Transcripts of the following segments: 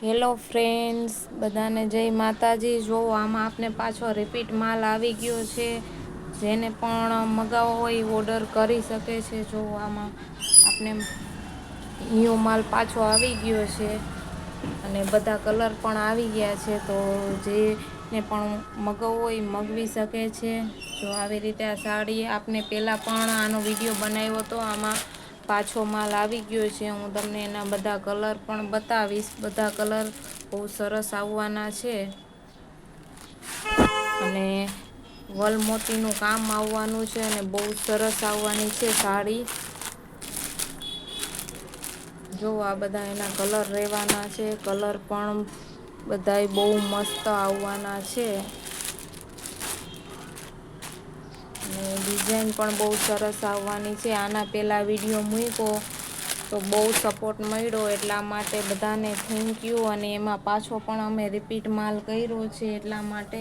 Hello friends, બધાને જય માતાજી. જો આમાં આપને પાછો રિપીટ માલ આવી ગયો છે. જેને પણ મગાવવો હોય ઓર્ડર કરી શકે છે. જો આમાં આપને ન્યૂ માલ પાછો આવી ગયો છે અને બધા કલર પણ આવી ગયા છે. તો જેને પણ મગાવવો હોય મગાવી શકે છે. જો આવી રીતે આ સાડી આપને પહેલાં પણ આનો વિડીયો બનાવ્યો હતો. આમાં પાછો માલ આવી ગયો છે. હું તમને એના બધા કલર પણ બતાવીશ. બધા કલર બહુ સરસ આવવાના છે અને વલમોતીનું કામ આવવાનું છે અને બહુ સરસ આવવાની છે સાડી. જો આ બધા એના કલર રહેવાના છે. કલર પણ બધાય બહુ મસ્ત આવવાના છે અને ડિઝાઇન પણ બહુ સરસ આવવાની છે. આના પહેલાં વિડીયો મૂક્યો તો બહુ સપોર્ટ મળ્યો, એટલા માટે બધાને થેન્ક યુ. અને એમાં પાછો પણ અમે રિપીટ માલ કર્યો છે એટલા માટે.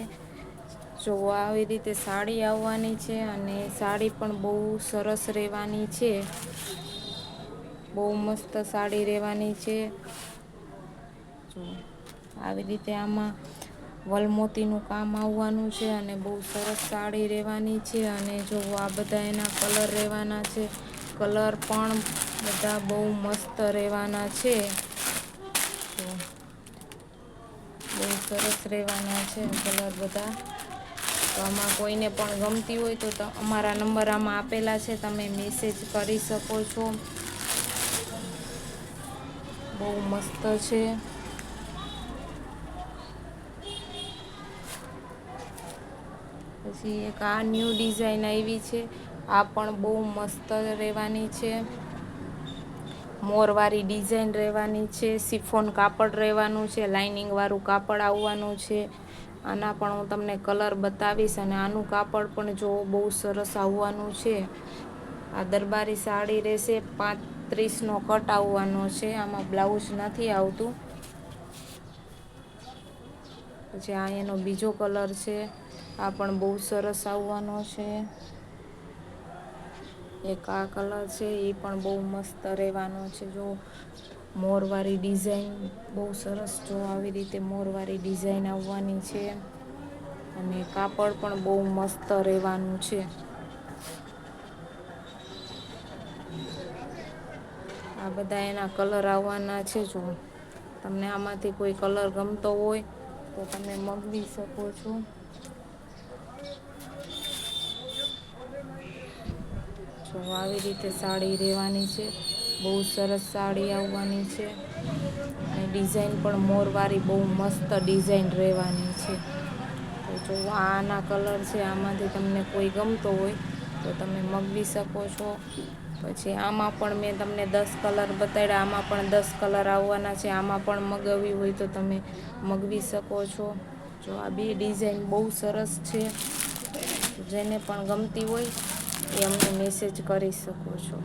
જો આવી રીતે સાડી આવવાની છે અને સાડી પણ બહુ સરસ રહેવાની છે. બહુ મસ્ત સાડી રહેવાની છે. જો આવી રીતે આમાં વલમોતીનું કામ આવવાનું છે અને બહુ સરસ સાડી રહેવાની છે. અને જો આ બધા એના કલર રહેવાના છે. કલર પણ બધા બહુ મસ્ત રહેવાના છે. બહુ સરસ રહેવાના છે કલર બધા. તો આમાં કોઈને પણ ગમતી હોય તો અમારા નંબર આમાં આપેલા છે, તમે મેસેજ કરી શકો છો. બહુ મસ્ત છે. પછી એક આ ન્યૂ ડિઝાઇન આવી છે. આ પણ બહુ મસ્ત રહેવાની છે. મોરવાળી ડિઝાઇન રહેવાની છે. શિફોન કાપડ રહેવાનું છે. લાઇનિંગવાળું કાપડ આવવાનું છે. આના પણ હું તમને કલર બતાવીશ. અને આનું કાપડ પણ જો બહુ સરસ આવવાનું છે. આ દરબારી સાડી રહેશે. 35નો કટ આવવાનો છે. આમાં બ્લાઉઝ નથી આવતું. પછી આ એનો બીજો કલર છે. આ પણ બહુ સરસ આવવાનો છે. એક આ કલર છે, એ પણ બહુ મસ્ત રહેવાનો છે. જો મોરવાળી ડિઝાઇન બહુ સરસ. જો આવી રીતે મોરવાળી ડિઝાઇન આવવાની છે અને કાપડ પણ બહુ મસ્ત રહેવાનું છે. આ બધા એના કલર આવવાના છે. જો તમને આમાંથી કોઈ કલર ગમતો હોય તો તમે મગાવી શકો છો. જો આવી રીતે સાડી રહેવાની છે. બહુ સરસ સાડી આવવાની છે અને ડિઝાઇન પણ મોરવાળી બહુ મસ્ત ડિઝાઇન રહેવાની છે. તો જો આના કલર છે. આમાંથી તમને કોઈ ગમતો હોય તો તમે મગાવી શકો છો. પછી આમાં પણ મેં તમને 10 કલર બતાવ્યા. આમાં પણ 10 કલર આવવાના છે. આમાં પણ મગાવવી હોય તો તમે મગાવી શકો છો. જો આ બે ડિઝાઇન બહુ સરસ છે. જેને પણ ગમતી હોય એ અમને મેસેજ કરી શકો છો.